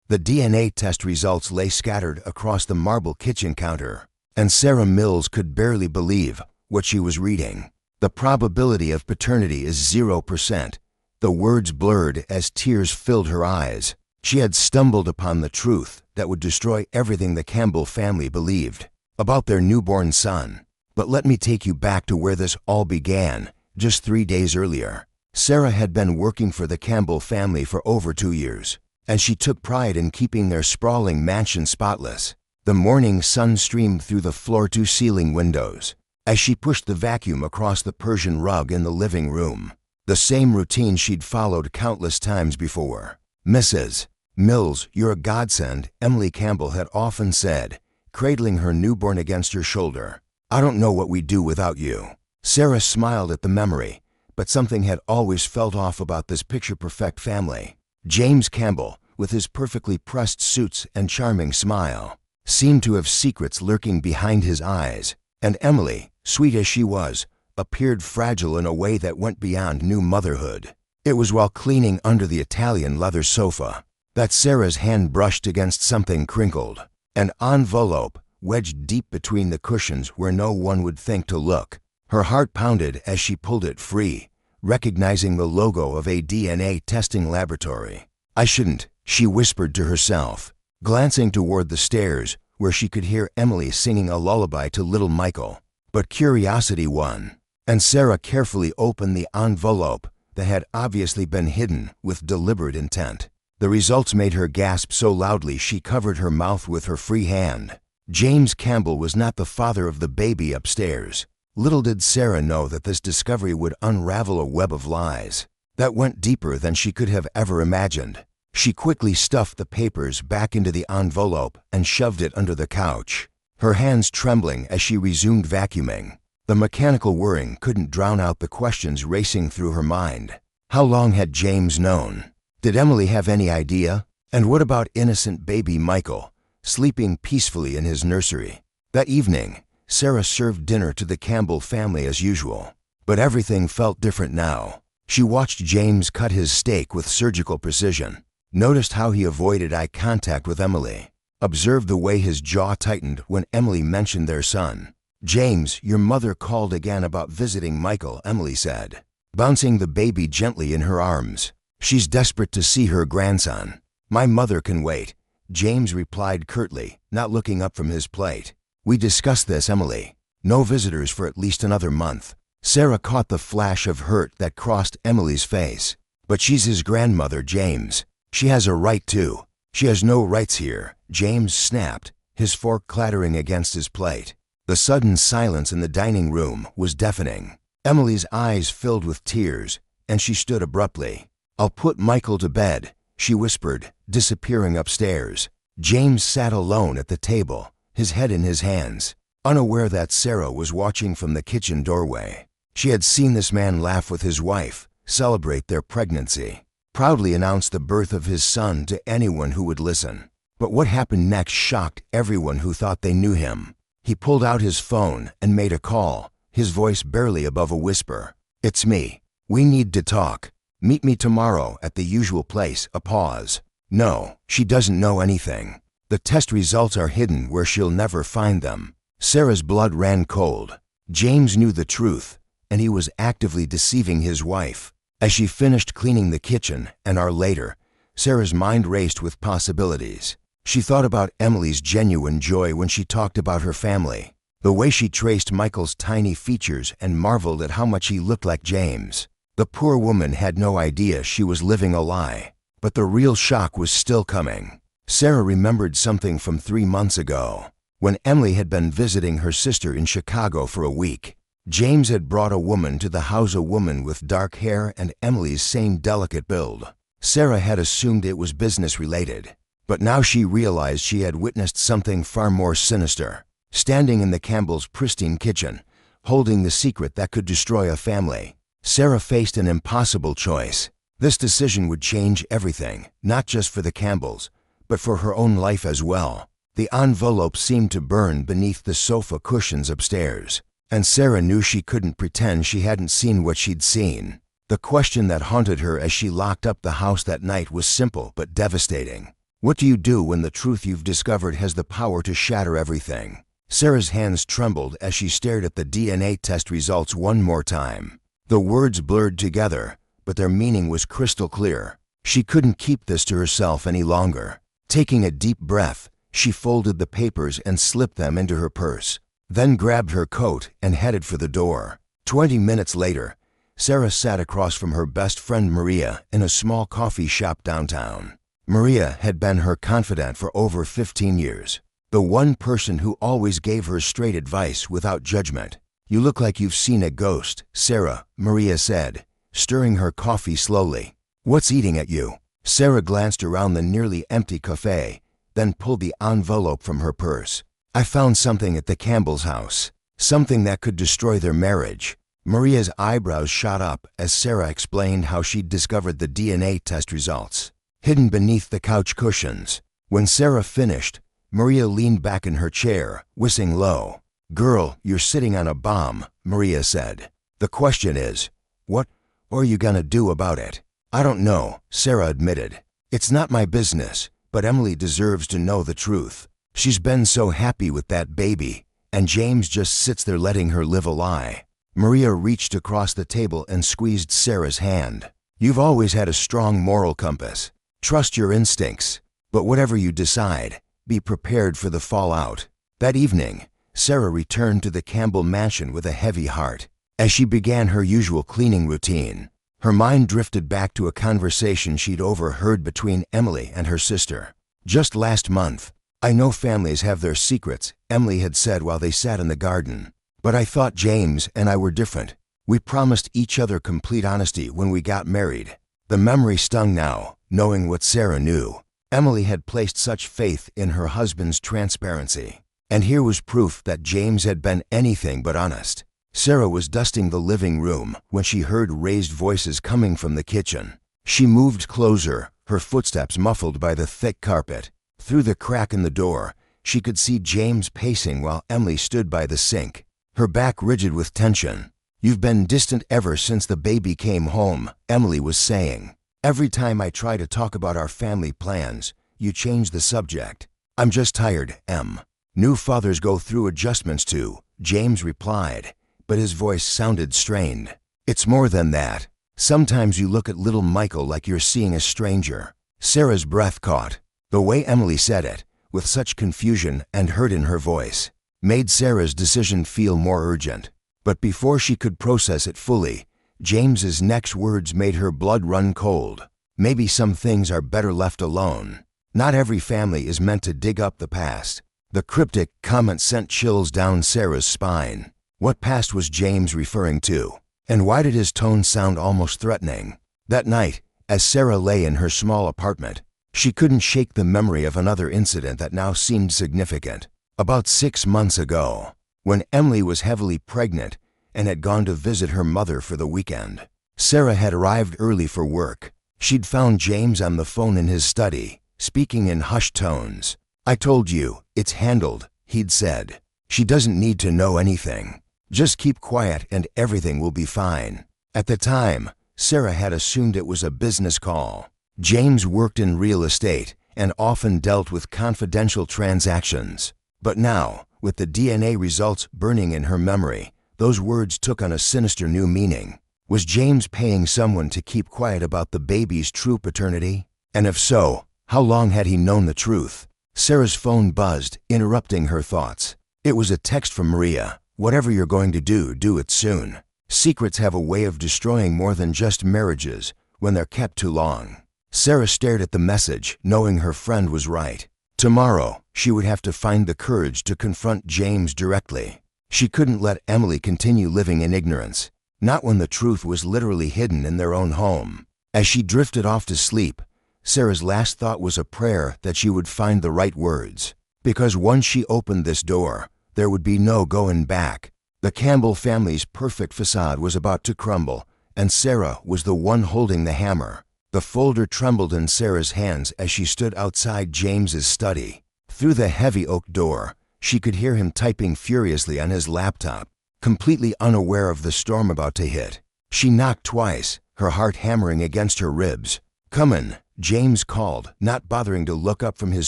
The DNA test results lay scattered across the marble kitchen counter, and Sarah Mills could barely believe what she was reading. The probability of paternity is 0%. The words blurred as tears filled her eyes. She had stumbled upon the truth that would destroy everything the Campbell family believed about their newborn son. But let me take you back to where this all began, just 3 days earlier. Sarah had been working for the Campbell family for over 2 years, and she took pride in keeping their sprawling mansion spotless. The morning sun streamed through the floor-to-ceiling windows as she pushed the vacuum across the Persian rug in the living room. The same routine she'd followed countless times before. "Mrs. Mills, you're a godsend," Emily Campbell had often said, cradling her newborn against her shoulder. "I don't know what we'd do without you." Sarah smiled at the memory, but something had always felt off about this picture-perfect family. James Campbell, with his perfectly pressed suits and charming smile, seemed to have secrets lurking behind his eyes, and Emily, sweet as she was, appeared fragile in a way that went beyond new motherhood. It was while cleaning under the Italian leather sofa that Sarah's hand brushed against something crinkled, an envelope wedged deep between the cushions where no one would think to look. Her heart pounded as she pulled it free, recognizing the logo of a DNA testing laboratory. "I shouldn't," she whispered to herself, glancing toward the stairs where she could hear Emily singing a lullaby to little Michael. But curiosity won, and Sarah carefully opened the envelope that had obviously been hidden with deliberate intent. The results made her gasp so loudly she covered her mouth with her free hand. James Campbell was not the father of the baby upstairs. Little did Sarah know that this discovery would unravel a web of lies that went deeper than she could have ever imagined. She quickly stuffed the papers back into the envelope and shoved it under the couch, her hands trembling as she resumed vacuuming. The mechanical whirring couldn't drown out the questions racing through her mind. How long had James known? Did Emily have any idea? And what about innocent baby Michael, sleeping peacefully in his nursery? That evening, Sarah served dinner to the Campbell family as usual, but everything felt different now. She watched James cut his steak with surgical precision, noticed how he avoided eye contact with Emily, observed the way his jaw tightened when Emily mentioned their son. "James, your mother called again about visiting Michael," Emily said, bouncing the baby gently in her arms. "She's desperate to see her grandson." "My mother can wait," James replied curtly, not looking up from his plate. "We discussed this, Emily. No visitors for at least another month." Sarah caught the flash of hurt that crossed Emily's face. "But she's his grandmother, James. She has a right to." "She has no rights here," James snapped, his fork clattering against his plate. The sudden silence in the dining room was deafening. Emily's eyes filled with tears, and she stood abruptly. "I'll put Michael to bed," she whispered, disappearing upstairs. James sat alone at the table, his head in his hands, unaware that Sarah was watching from the kitchen doorway. She had seen this man laugh with his wife, celebrate their pregnancy, proudly announce the birth of his son to anyone who would listen. But what happened next shocked everyone who thought they knew him. He pulled out his phone and made a call, his voice barely above a whisper. "It's me. We need to talk. Meet me tomorrow at the usual place." A pause. "No, she doesn't know anything. The test results are hidden where she'll never find them." Sarah's blood ran cold. James knew the truth, and he was actively deceiving his wife. As she finished cleaning the kitchen, an hour later, Sarah's mind raced with possibilities. She thought about Emily's genuine joy when she talked about her family, the way she traced Michael's tiny features and marveled at how much he looked like James. The poor woman had no idea she was living a lie, but the real shock was still coming. Sarah remembered something from 3 months ago, when Emily had been visiting her sister in Chicago for a week. James had brought a woman to the house, a woman with dark hair and Emily's same delicate build. Sarah had assumed it was business-related, but now she realized she had witnessed something far more sinister. Standing in the Campbells' pristine kitchen, holding the secret that could destroy a family, Sarah faced an impossible choice. This decision would change everything, not just for the Campbells, but for her own life as well. The envelope seemed to burn beneath the sofa cushions upstairs, and Sarah knew she couldn't pretend she hadn't seen what she'd seen. The question that haunted her as she locked up the house that night was simple but devastating. What do you do when the truth you've discovered has the power to shatter everything? Sarah's hands trembled as she stared at the DNA test results one more time. The words blurred together, but their meaning was crystal clear. She couldn't keep this to herself any longer. Taking a deep breath, she folded the papers and slipped them into her purse, then grabbed her coat and headed for the door. 20 minutes later, Sarah sat across from her best friend Maria in a small coffee shop downtown. Maria had been her confidant for over 15 years, the one person who always gave her straight advice without judgment. "You look like you've seen a ghost, Sarah," Maria said, stirring her coffee slowly. "What's eating at you?" Sarah glanced around the nearly empty cafe, then pulled the envelope from her purse. "I found something at the Campbell's house, something that could destroy their marriage." Maria's eyebrows shot up as Sarah explained how she'd discovered the DNA test results, hidden beneath the couch cushions. When Sarah finished, Maria leaned back in her chair, whistling low. "Girl, you're sitting on a bomb," Maria said. "The question is, what are you gonna do about it?" "I don't know," Sarah admitted. "It's not my business, but Emily deserves to know the truth. She's been so happy with that baby, and James just sits there letting her live a lie." Maria reached across the table and squeezed Sarah's hand. "You've always had a strong moral compass. Trust your instincts, but whatever you decide, be prepared for the fallout." That evening, Sarah returned to the Campbell mansion with a heavy heart. As she began her usual cleaning routine, her mind drifted back to a conversation she'd overheard between Emily and her sister. "Just last month, I know families have their secrets," Emily had said while they sat in the garden. "But I thought James and I were different. We promised each other complete honesty when we got married." The memory stung now, knowing what Sarah knew. Emily had placed such faith in her husband's transparency. And here was proof that James had been anything but honest. Sarah was dusting the living room when she heard raised voices coming from the kitchen. She moved closer, her footsteps muffled by the thick carpet. Through the crack in the door, she could see James pacing while Emily stood by the sink, her back rigid with tension. "You've been distant ever since the baby came home," Emily was saying. "Every time I try to talk about our family plans, you change the subject." "I'm just tired, Em. New fathers go through adjustments too," James replied, but his voice sounded strained. "It's more than that. Sometimes you look at little Michael like you're seeing a stranger." Sarah's breath caught. The way Emily said it, with such confusion and hurt in her voice, made Sarah's decision feel more urgent. But before she could process it fully, James's next words made her blood run cold. "Maybe some things are better left alone. Not every family is meant to dig up the past." The cryptic comment sent chills down Sarah's spine. What past was James referring to? And why did his tone sound almost threatening? That night, as Sarah lay in her small apartment, she couldn't shake the memory of another incident that now seemed significant. About 6 months ago, when Emily was heavily pregnant and had gone to visit her mother for the weekend. Sarah had arrived early for work. She'd found James on the phone in his study, speaking in hushed tones. "I told you, it's handled," he'd said. "She doesn't need to know anything. Just keep quiet and everything will be fine." At the time, Sarah had assumed it was a business call. James worked in real estate and often dealt with confidential transactions. But now, with the DNA results burning in her memory, those words took on a sinister new meaning. Was James paying someone to keep quiet about the baby's true paternity? And if so, how long had he known the truth? Sarah's phone buzzed, interrupting her thoughts. It was a text from Maria. "Whatever you're going to do it soon. Secrets have a way of destroying more than just marriages when they're kept too long." Sarah stared at the message, knowing her friend was right. Tomorrow, she would have to find the courage to confront James directly. She couldn't let Emily continue living in ignorance, not when the truth was literally hidden in their own home. As she drifted off to sleep, Sarah's last thought was a prayer that she would find the right words. Because once she opened this door, there would be no going back. The Campbell family's perfect facade was about to crumble, and Sarah was the one holding the hammer. The folder trembled in Sarah's hands as she stood outside James's study. Through the heavy oak door, she could hear him typing furiously on his laptop, completely unaware of the storm about to hit. She knocked twice, her heart hammering against her ribs. "Come in," James called, not bothering to look up from his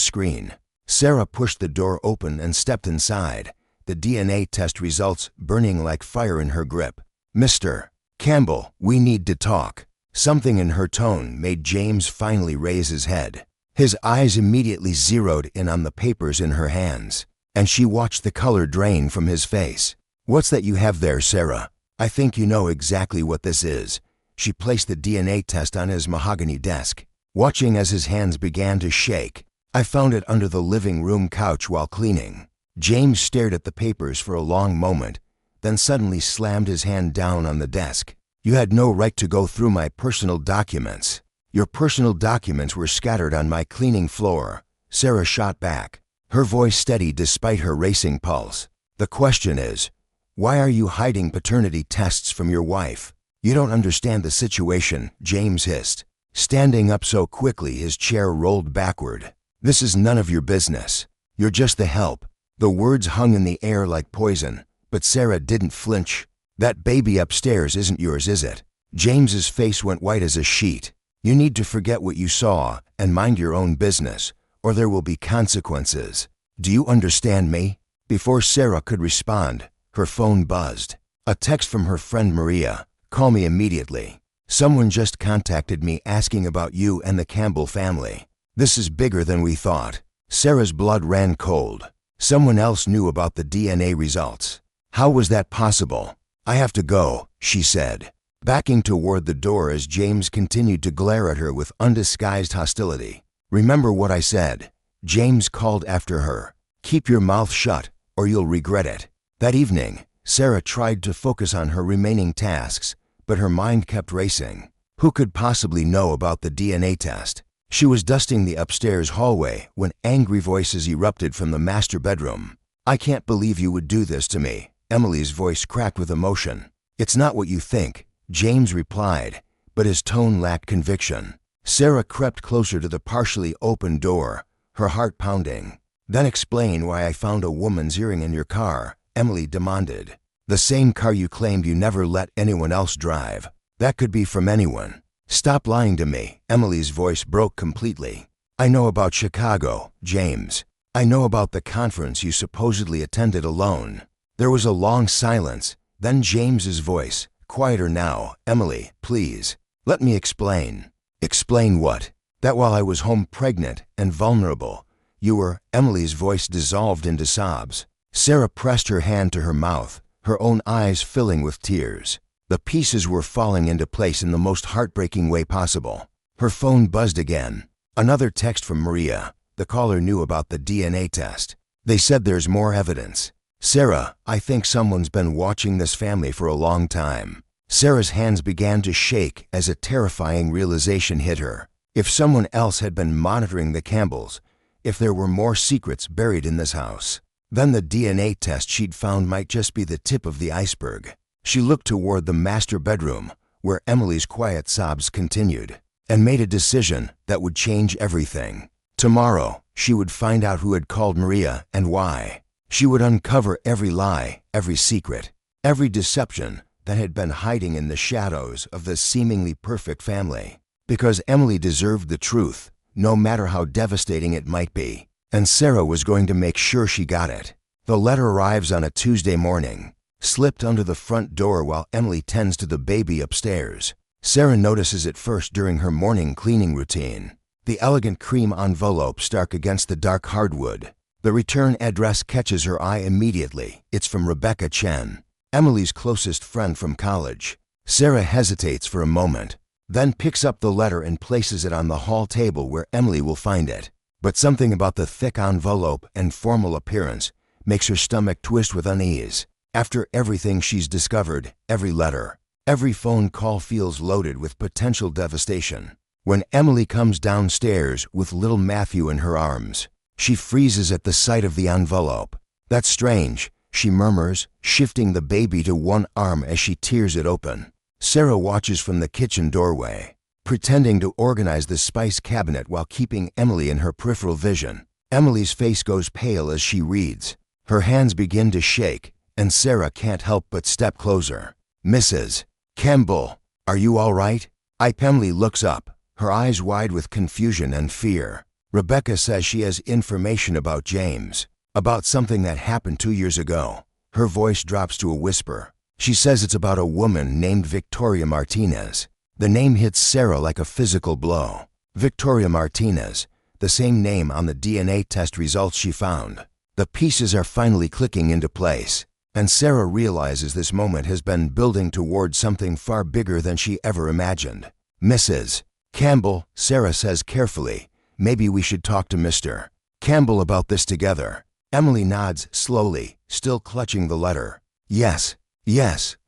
screen. Sarah pushed the door open and stepped inside, the DNA test results burning like fire in her grip. "Mr. Campbell, we need to talk." Something in her tone made James finally raise his head. His eyes immediately zeroed in on the papers in her hands, and she watched the color drain from his face. "What's that you have there, Sarah? I think you know exactly what this is." She placed the DNA test on his mahogany desk, watching as his hands began to shake. "I found it under the living room couch while cleaning." James stared at the papers for a long moment, then suddenly slammed his hand down on the desk. "You had no right to go through my personal documents." "Your personal documents were scattered on my cleaning floor," Sarah shot back, her voice steady despite her racing pulse. "The question is, why are you hiding paternity tests from your wife?" "You don't understand the situation," James hissed, standing up so quickly his chair rolled backward. "This is none of your business. You're just the help." The words hung in the air like poison, but Sarah didn't flinch. "That baby upstairs isn't yours, is it?" James's face went white as a sheet. "You need to forget what you saw and mind your own business, or there will be consequences. Do you understand me?" Before Sarah could respond, her phone buzzed. A text from her friend Maria. "Call me immediately. Someone just contacted me asking about you and the Campbell family. This is bigger than we thought." Sarah's blood ran cold. Someone else knew about the DNA results. How was that possible? "I have to go," she said, backing toward the door as James continued to glare at her with undisguised hostility. "Remember what I said," James called after her. "Keep your mouth shut, or you'll regret it." That evening, Sarah tried to focus on her remaining tasks, but her mind kept racing. Who could possibly know about the DNA test? She was dusting the upstairs hallway when angry voices erupted from the master bedroom. "I can't believe you would do this to me." Emily's voice cracked with emotion. "It's not what you think," James replied, but his tone lacked conviction. Sarah crept closer to the partially open door, her heart pounding. "Then explain why I found a woman's earring in your car," Emily demanded. "The same car you claimed you never let anyone else drive. That could be from anyone." "Stop lying to me," Emily's voice broke completely. "I know about Chicago, James. I know about the conference you supposedly attended alone." There was a long silence, then James's voice, quieter now. "Emily, please, let me explain." "Explain what?" "That while I was home pregnant and vulnerable, you were—" Emily's voice dissolved into sobs. Sarah pressed her hand to her mouth, her own eyes filling with tears. The pieces were falling into place in the most heartbreaking way possible. Her phone buzzed again. Another text from Maria. The caller knew about the DNA test. "They said there's more evidence." "Sarah, I think someone's been watching this family for a long time." Sarah's hands began to shake as a terrifying realization hit her. If someone else had been monitoring the Campbells, if there were more secrets buried in this house, then the DNA test she'd found might just be the tip of the iceberg. She looked toward the master bedroom, where Emily's quiet sobs continued, and made a decision that would change everything. Tomorrow, she would find out who had called Maria and why. She would uncover every lie, every secret, every deception that had been hiding in the shadows of the seemingly perfect family. Because Emily deserved the truth, no matter how devastating it might be, and Sarah was going to make sure she got it. The letter arrives on a Tuesday morning, slipped under the front door while Emily tends to the baby upstairs. Sarah notices it first during her morning cleaning routine. The elegant cream envelope stuck against the dark hardwood. The return address catches her eye immediately. It's from Rebecca Chen, Emily's closest friend from college. Sarah hesitates for a moment, then picks up the letter and places it on the hall table where Emily will find it. But something about the thick envelope and formal appearance makes her stomach twist with unease. After everything she's discovered, every letter, every phone call feels loaded with potential devastation. When Emily comes downstairs with little Matthew in her arms, she freezes at the sight of the envelope. "That's strange," she murmurs, shifting the baby to one arm as she tears it open. Sarah watches from the kitchen doorway, pretending to organize the spice cabinet while keeping Emily in her peripheral vision. Emily's face goes pale as she reads. Her hands begin to shake, and Sarah can't help but step closer. "Mrs. Campbell, are you all right?" Emily looks up, her eyes wide with confusion and fear. Rebecca says she has information about James, about something that happened 2 years ago. Her voice drops to a whisper. She says it's about a woman named Victoria Martinez. The name hits Sarah like a physical blow. Victoria Martinez, the same name on the DNA test results she found. The pieces are finally clicking into place, and Sarah realizes this moment has been building toward something far bigger than she ever imagined. Mrs. Campbell, Sarah says carefully, maybe we should talk to Mr. Campbell about this together. Emily nods slowly, still clutching the letter. Yes,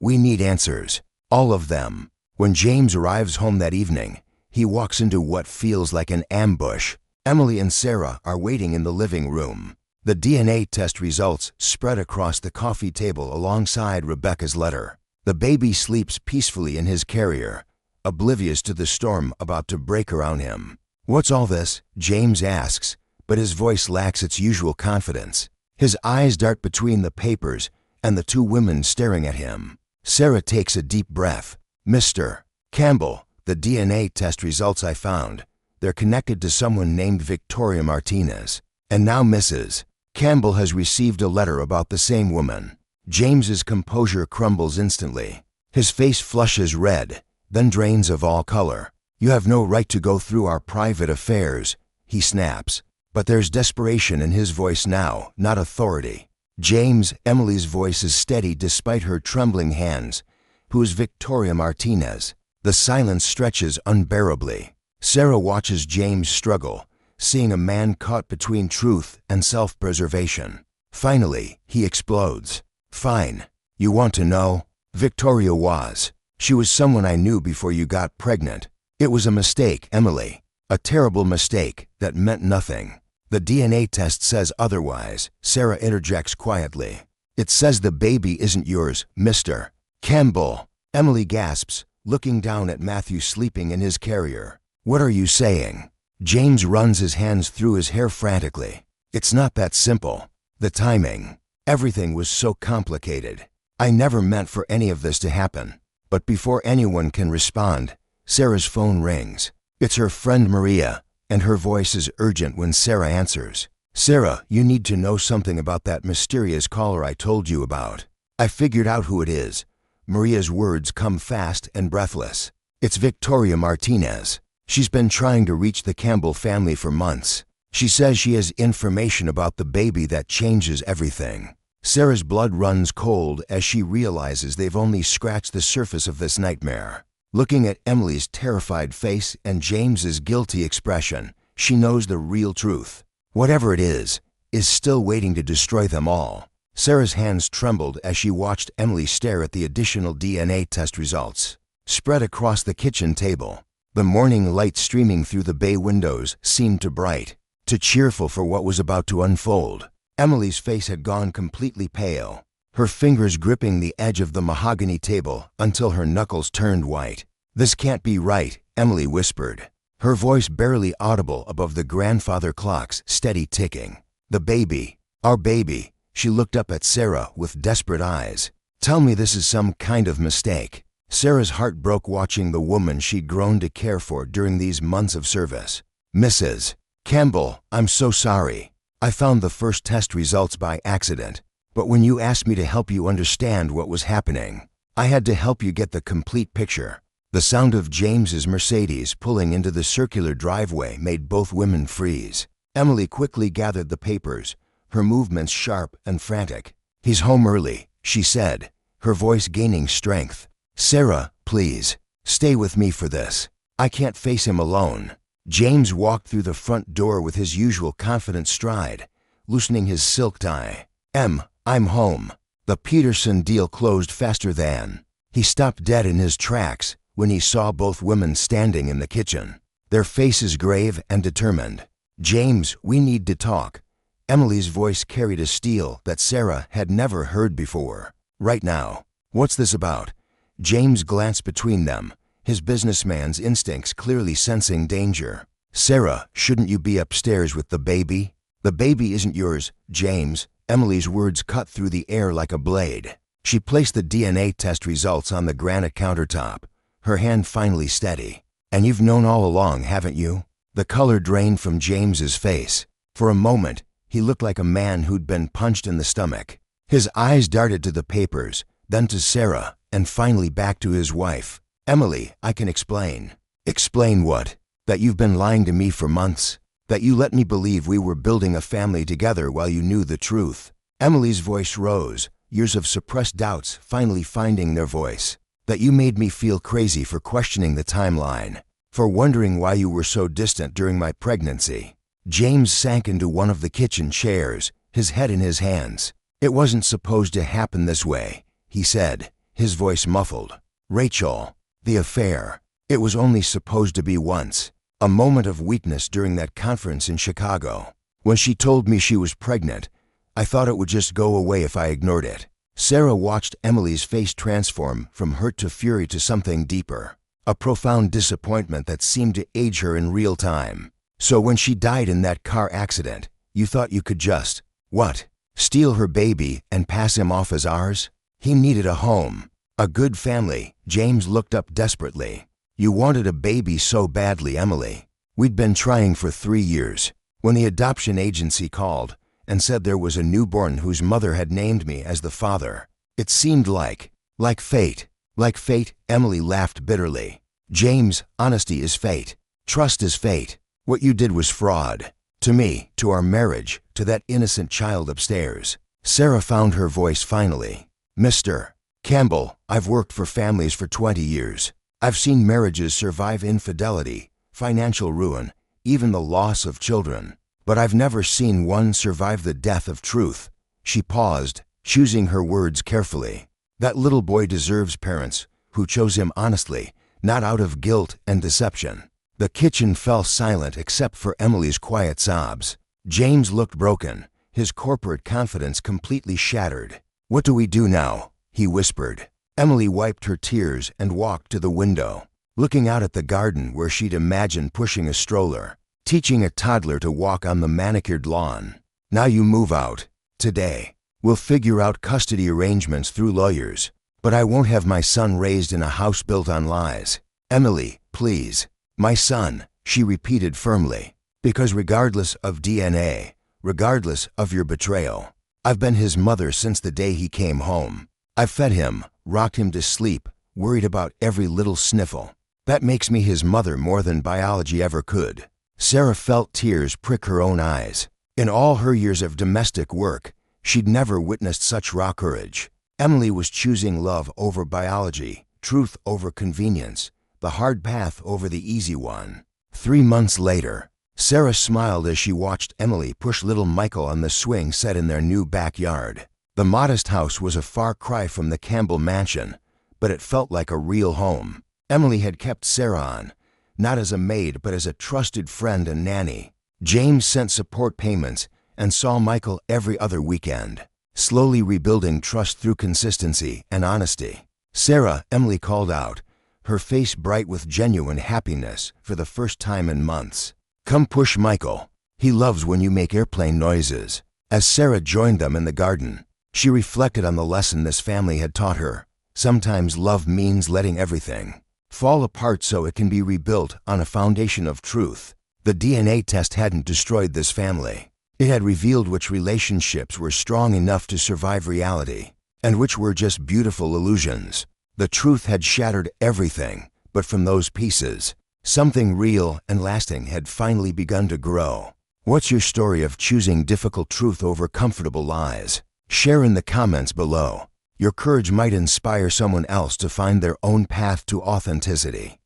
we need answers. All of them. When James arrives home that evening, he walks into what feels like an ambush. Emily and Sarah are waiting in the living room. The DNA test results spread across the coffee table alongside Rebecca's letter. The baby sleeps peacefully in his carrier, oblivious to the storm about to break around him. What's all this? James asks, but his voice lacks its usual confidence. His eyes dart between the papers and the two women staring at him. Sarah takes a deep breath. Mr. Campbell, the DNA test results I found. They're connected to someone named Victoria Martinez. And now Mrs. Campbell has received a letter about the same woman. James's composure crumbles instantly. His face flushes red, then drains of all color. You have no right to go through our private affairs, he snaps. But there's desperation in his voice now, not authority. James, Emily's voice is steady despite her trembling hands. Who is Victoria Martinez? The silence stretches unbearably. Sarah watches James struggle, seeing a man caught between truth and self-preservation. Finally, he explodes. Fine. You want to know? Victoria was. She was someone I knew before you got pregnant. It was a mistake, Emily. A terrible mistake that meant nothing. The DNA test says otherwise, Sarah interjects quietly. It says the baby isn't yours, Mr. Campbell. Emily gasps, looking down at Matthew sleeping in his carrier. What are you saying? James runs his hands through his hair frantically. It's not that simple. The timing. Everything was so complicated. I never meant for any of this to happen. But before anyone can respond, Sarah's phone rings. It's her friend Maria, and her voice is urgent when Sarah answers. Sarah, you need to know something about that mysterious caller I told you about. I figured out who it is. Maria's words come fast and breathless. It's Victoria Martinez. She's been trying to reach the Campbell family for months. She says she has information about the baby that changes everything. Sarah's blood runs cold as she realizes they've only scratched the surface of this nightmare. Looking at Emily's terrified face and James's guilty expression, she knows the real truth. Whatever it is still waiting to destroy them all. Sarah's hands trembled as she watched Emily stare at the additional DNA test results spread across the kitchen table. The morning light streaming through the bay windows seemed too bright, too cheerful for what was about to unfold. Emily's face had gone completely pale, her fingers gripping the edge of the mahogany table until her knuckles turned white. This can't be right, Emily whispered, her voice barely audible above the grandfather clock's steady ticking. The baby, our baby. She looked up at Sarah with desperate eyes. Tell me this is some kind of mistake. Sarah's heart broke watching the woman she'd grown to care for during these months of service. Mrs. Campbell, I'm so sorry. I found the first test results by accident, but when you asked me to help you understand what was happening, I had to help you get the complete picture. The sound of James's Mercedes pulling into the circular driveway made both women freeze. Emily quickly gathered the papers, her movements sharp and frantic. He's home early, she said, her voice gaining strength. Sarah, please, stay with me for this. I can't face him alone. James walked through the front door with his usual confident stride, loosening his silk tie. I'm home. The Peterson deal closed faster than. He stopped dead in his tracks when he saw both women standing in the kitchen, their faces grave and determined. James, we need to talk. Emily's voice carried a steel that Sarah had never heard before. Right now. What's this about? James glanced between them, his businessman's instincts clearly sensing danger. Sarah, shouldn't you be upstairs with the baby? The baby isn't yours, James. Emily's words cut through the air like a blade. She placed the DNA test results on the granite countertop, her hand finally steady. And you've known all along, haven't you? The color drained from James's face. For a moment, he looked like a man who'd been punched in the stomach. His eyes darted to the papers, then to Sarah, and finally back to his wife. Emily, I can explain. Explain what? That you've been lying to me for months? That you let me believe we were building a family together while you knew the truth? Emily's voice rose, years of suppressed doubts finally finding their voice. That you made me feel crazy for questioning the timeline, for wondering why you were so distant during my pregnancy. James sank into one of the kitchen chairs, his head in his hands. It wasn't supposed to happen this way, he said, his voice muffled. Rachel, the affair, it was only supposed to be once. A moment of weakness during that conference in Chicago. When she told me she was pregnant, I thought it would just go away if I ignored it. Sarah watched Emily's face transform from hurt to fury to something deeper. A profound disappointment that seemed to age her in real time. So when she died in that car accident, you thought you could just, what? Steal her baby and pass him off as ours? He needed a home, a good family. James looked up desperately. You wanted a baby so badly, Emily. We'd been trying for 3 years. When the adoption agency called and said there was a newborn whose mother had named me as the father, it seemed like fate. Like fate, Emily laughed bitterly. James, honesty is fate. Trust is fate. What you did was fraud. To me, to our marriage, to that innocent child upstairs. Sarah found her voice finally. Mr. Campbell, I've worked for families for 20 years. I've seen marriages survive infidelity, financial ruin, even the loss of children. But I've never seen one survive the death of truth. She paused, choosing her words carefully. That little boy deserves parents who chose him honestly, not out of guilt and deception. The kitchen fell silent except for Emily's quiet sobs. James looked broken, his corporate confidence completely shattered. What do we do now? He whispered. Emily wiped her tears and walked to the window, looking out at the garden where she'd imagined pushing a stroller, teaching a toddler to walk on the manicured lawn. Now you move out. Today. We'll figure out custody arrangements through lawyers, but I won't have my son raised in a house built on lies. Emily, please. My son, she repeated firmly, because regardless of DNA, regardless of your betrayal, I've been his mother since the day he came home. I've fed him, rocked him to sleep, worried about every little sniffle. That makes me his mother more than biology ever could. Sarah felt tears prick her own eyes. In all her years of domestic work, she'd never witnessed such raw courage. Emily was choosing love over biology, truth over convenience, the hard path over the easy one. 3 months later, Sarah smiled as she watched Emily push little Michael on the swing set in their new backyard. The modest house was a far cry from the Campbell mansion, but it felt like a real home. Emily had kept Sarah on, not as a maid but as a trusted friend and nanny. James sent support payments and saw Michael every other weekend, slowly rebuilding trust through consistency and honesty. Sarah, Emily called out, her face bright with genuine happiness for the first time in months. Come push Michael. He loves when you make airplane noises. As Sarah joined them in the garden, she reflected on the lesson this family had taught her. Sometimes love means letting everything fall apart so it can be rebuilt on a foundation of truth. The DNA test hadn't destroyed this family. It had revealed which relationships were strong enough to survive reality, and which were just beautiful illusions. The truth had shattered everything, but from those pieces, something real and lasting had finally begun to grow. What's your story of choosing difficult truth over comfortable lies? Share in the comments below. Your courage might inspire someone else to find their own path to authenticity.